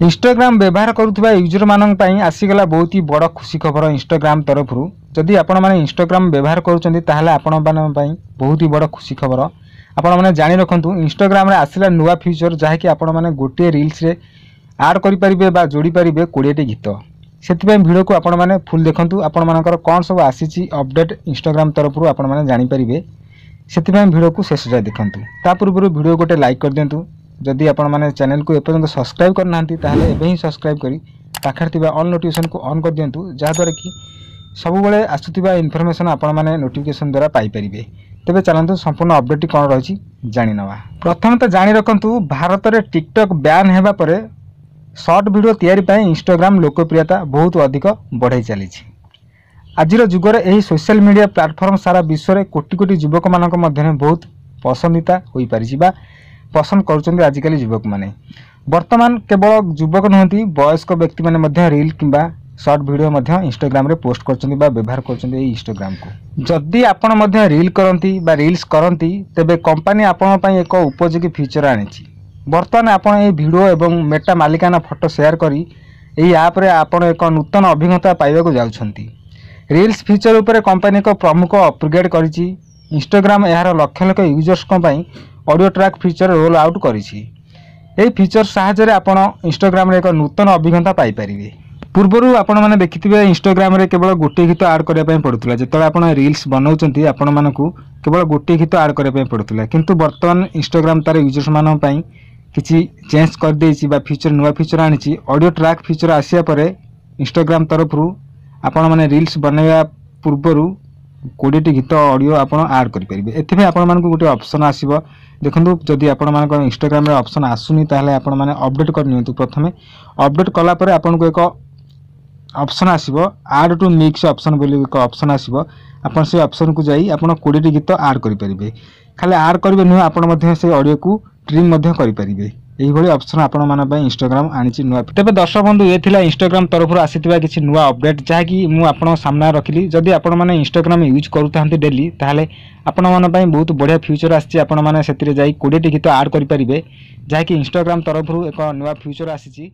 Instagram व्यवहार करुवा user मानक आसीगला बहुत ही बड़ खुशी खबर इंस्टाग्राम तरफ जदि आपण मैंने इंस्टाग्राम व्यवहार करुँच बहुत ही बड़ खुशी खबर आपण मैंने जानी रखु इंस्टाग्राम रे आसला नुआ फीचर जहाँकि आपण मैंने गोटे रील्स रे आड करें जोड़ी पारे 20टी गीत से भिडियो को आपण मैंने फुल देखु आपण मानकर कौन सब आसी अपडेट इंस्टाग्राम तरफ आपण मैंने जानीपारे से भिडियो को शेष जाए देखूँ ता पूर्व भिडियो गोटे लाइक कर दिंतु जदि आपण मैंने चैनल को एपर्यंत सब्सक्राइब करना ताहले एबे ही सब्सक्राइब करी पाखर थिबा ऑल नोटिफिकेशन को ऑन कर दिंतु जहाँद्वारा कि सब बेले आसुथिबा इनफॉरमेशन आपण मैंने नोटिफिकेशन द्वारा पाई परिबे। तेबे चलंतु संपूर्ण अपडेट कौन रही जानि नवा। प्रथम तो जानि रखंतु भारत में टिकटॉक बैन हेबा परे शॉर्ट वीडियो तैयारी पाई इंस्टाग्राम लोकप्रियता बहुत अधिक बढ़ाई चली। आज जुगर यही सोशल मीडिया प्लेटफॉर्म सारा विश्व में कोटी कोटी युवक मानक मध्य बहुत पसंदीता हो पारिछि बा पसंद करुँच आजिकल युवक माने। वर्तमान केवल युवक नुहति वयस्क व्यक्ति माने रील किंबा शॉर्ट वीडियो इंस्टाग्राम रे पोस्ट करछन्ती बा व्यवहार करछन्ती इंस्टाग्राम को। जदि आपण मध्य रील करंती बा रील्स करंती तेबे कंपनी आपण पई एक उपयोगी फीचर आनिछि। वर्तमान आपण ए वीडियो एवं मेटा मालिकाना फोटो शेयर करी एही ऐप रे आपण एक नूतन अभिज्ञता पाइबाकू जाउछन्ती। रील्स फीचर उपरे कंपनी एक प्रमुख अपग्रेड करिछि। इंस्टाग्राम यार लक्ष लक्ष यूजर्स पई audio track feature roll out करिछि। एही फीचर सहायता रे आपण इंस्टाग्राम रे एक नूतन अभिज्ञता पाई परिबे। पूर्वरु आपण माने देखिथिबे इंस्टाग्राम रे केवल गोटे गीत ऐड करिया पई पडुतला। जेतले आपण रील्स बनाउचंती आपण मानकू केवल गोटे गीत ऐड करिया पई पडुतला, किंतु वर्तमान इंस्टाग्राम तार यूजर्स मानन पई किछि चेंज कर देछि बा फीचर नुवा फीचर आनिछि। ऑडियो ट्रैक फीचर आसिया परे इंस्टाग्राम तरफरु आपण माने रील्स बनाया पूर्वरु 20टी गीत ऑडियो आपण ऐड करि परिबे। एथिबे आपण मानकू गोटे ऑप्शन आसीबो। देखंतु जदि आपण मानक इंस्टाग्राम रे ऑप्शन आसुनी ताहले आपण माने अपडेट कर नियंतु। प्रथमे अपडेट कला परे आपण को एक ऑप्शन आसीबो ऐड टू मिक्स ऑप्शन बोली एक ऑप्शन आसीबो। आपण से ऑप्शन को जाई आपण 20टी गीत ऐड करि परिबे। खाली ऐड करबे नुह आपण मध्ये से ऑडियो को ट्रिम मध्ये करि परिबे। एही भली ऑप्शन आपण माने पई इंस्टाग्राम आनिछि नुआ। तबे दर्शक बंधु ये थिला इंस्टाग्राम तरफरु आसीथिबा किछि नुआ अपडेट जहाँकि मु आपण सामना रखिली। जदि आपण माने इंस्टाग्राम यूज करूथांती डेली ताहले आपण माने पई बहुत बढ़िया फ्यूचर आछि। आपण माने सेतिरे जाई 20टी गीत ऐड करि परिबे जहाँकि इंस्टाग्राम तरफरु एक नुआ फ्यूचर आसीछि।